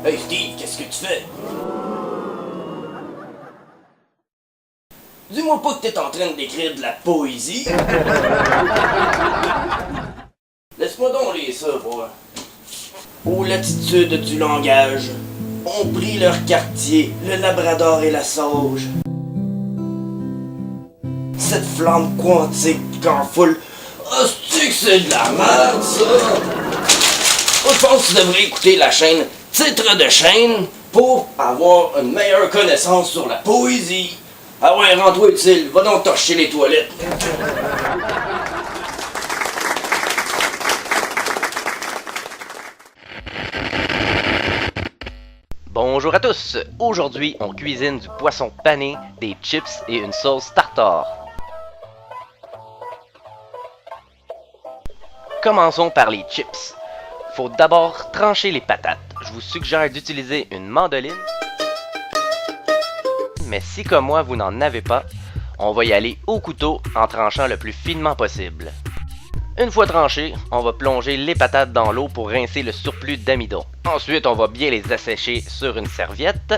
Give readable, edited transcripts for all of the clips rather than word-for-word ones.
Hey Steve, qu'est-ce que tu fais? Dis-moi pas que t'es en train d'écrire de la poésie. Laisse-moi donc lire ça, voir. Aux latitudes du langage, ont pris leur quartier, le Labrador et la Sauge. Cette flamme quantique qu'en foule. Hostie que c'est de la merde, ça! Moi, je pense que tu devrais écouter la chaîne Titre de chaîne pour avoir une meilleure connaissance sur la poésie. Ah ouais, rends-toi utile, va donc torcher les toilettes. Bonjour à tous! Aujourd'hui, on cuisine du poisson pané, des chips et une sauce tartare. Commençons par les chips. Faut d'abord trancher les patates. Je vous suggère d'utiliser une mandoline. Mais si comme moi vous n'en avez pas, on va y aller au couteau en tranchant le plus finement possible. Une fois tranché, on va plonger les patates dans l'eau pour rincer le surplus d'amidon. Ensuite, on va bien les assécher sur une serviette.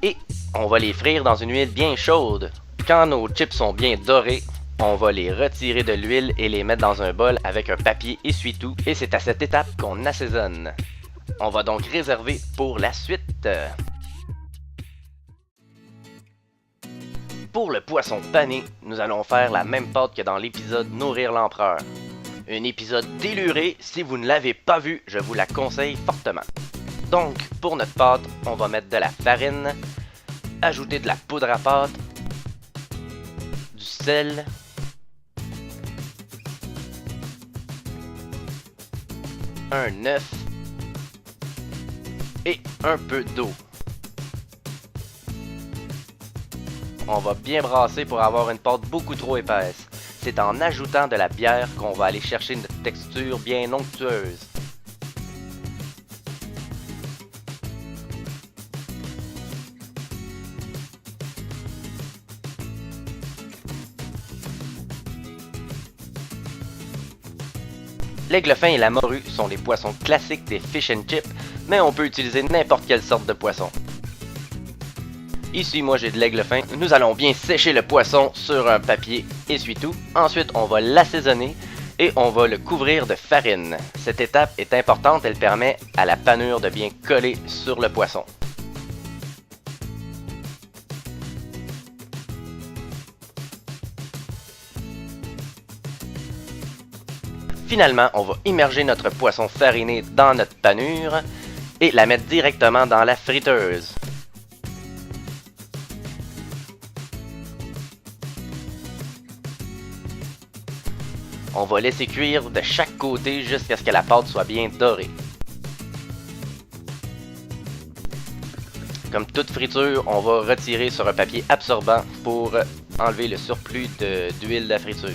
Et on va les frire dans une huile bien chaude. Quand nos chips sont bien dorés, on va les retirer de l'huile et les mettre dans un bol avec un papier essuie-tout. Et c'est à cette étape qu'on assaisonne. On va donc réserver pour la suite. Pour le poisson pané, nous allons faire la même pâte que dans l'épisode Nourrir l'Empereur. Un épisode déluré, si vous ne l'avez pas vu, je vous la conseille fortement. Donc, pour notre pâte, on va mettre de la farine, ajouter de la poudre à pâte, du sel, un œuf et un peu d'eau. On va bien brasser pour avoir une pâte beaucoup trop épaisse. C'est en ajoutant de la bière qu'on va aller chercher une texture bien onctueuse. L'aigle-fin et la morue sont les poissons classiques des fish and chips, mais on peut utiliser n'importe quelle sorte de poisson. Ici, moi j'ai de l'aigle-fin. Nous allons bien sécher le poisson sur un papier essuie-tout. Ensuite, on va l'assaisonner et on va le couvrir de farine. Cette étape est importante, elle permet à la panure de bien coller sur le poisson. Finalement, on va immerger notre poisson fariné dans notre panure et la mettre directement dans la friteuse. On va laisser cuire de chaque côté jusqu'à ce que la pâte soit bien dorée. Comme toute friture, on va retirer sur un papier absorbant pour enlever le surplus d'huile de friture.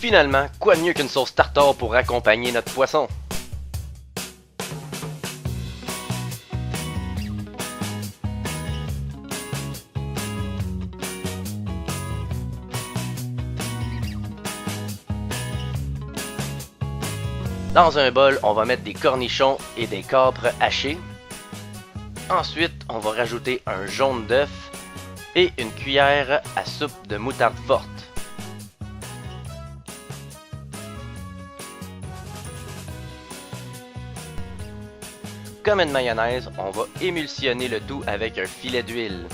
Finalement, quoi de mieux qu'une sauce tartare pour accompagner notre poisson? Dans un bol, on va mettre des cornichons et des capres hachés. Ensuite, on va rajouter un jaune d'œuf et une cuillère à soupe de moutarde forte. Comme une mayonnaise, on va émulsionner le tout avec un filet d'huile.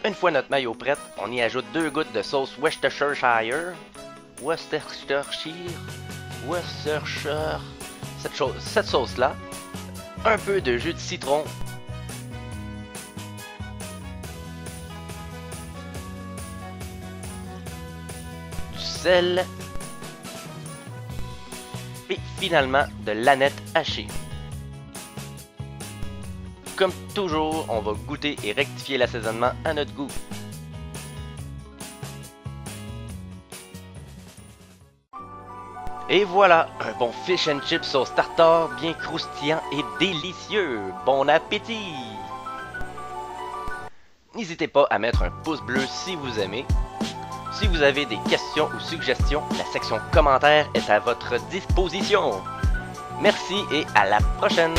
Une fois notre mayo prête, on y ajoute 2 gouttes de sauce Worcestershire. Cette sauce-là. Un peu de jus de citron. Du sel. Et finalement, de l'aneth hachée. Comme toujours, on va goûter et rectifier l'assaisonnement à notre goût. Et voilà, un bon fish and chips sauce tartare bien croustillant et délicieux. Bon appétit! N'hésitez pas à mettre un pouce bleu si vous aimez. Si vous avez des questions ou suggestions, la section commentaires est à votre disposition. Merci et à la prochaine!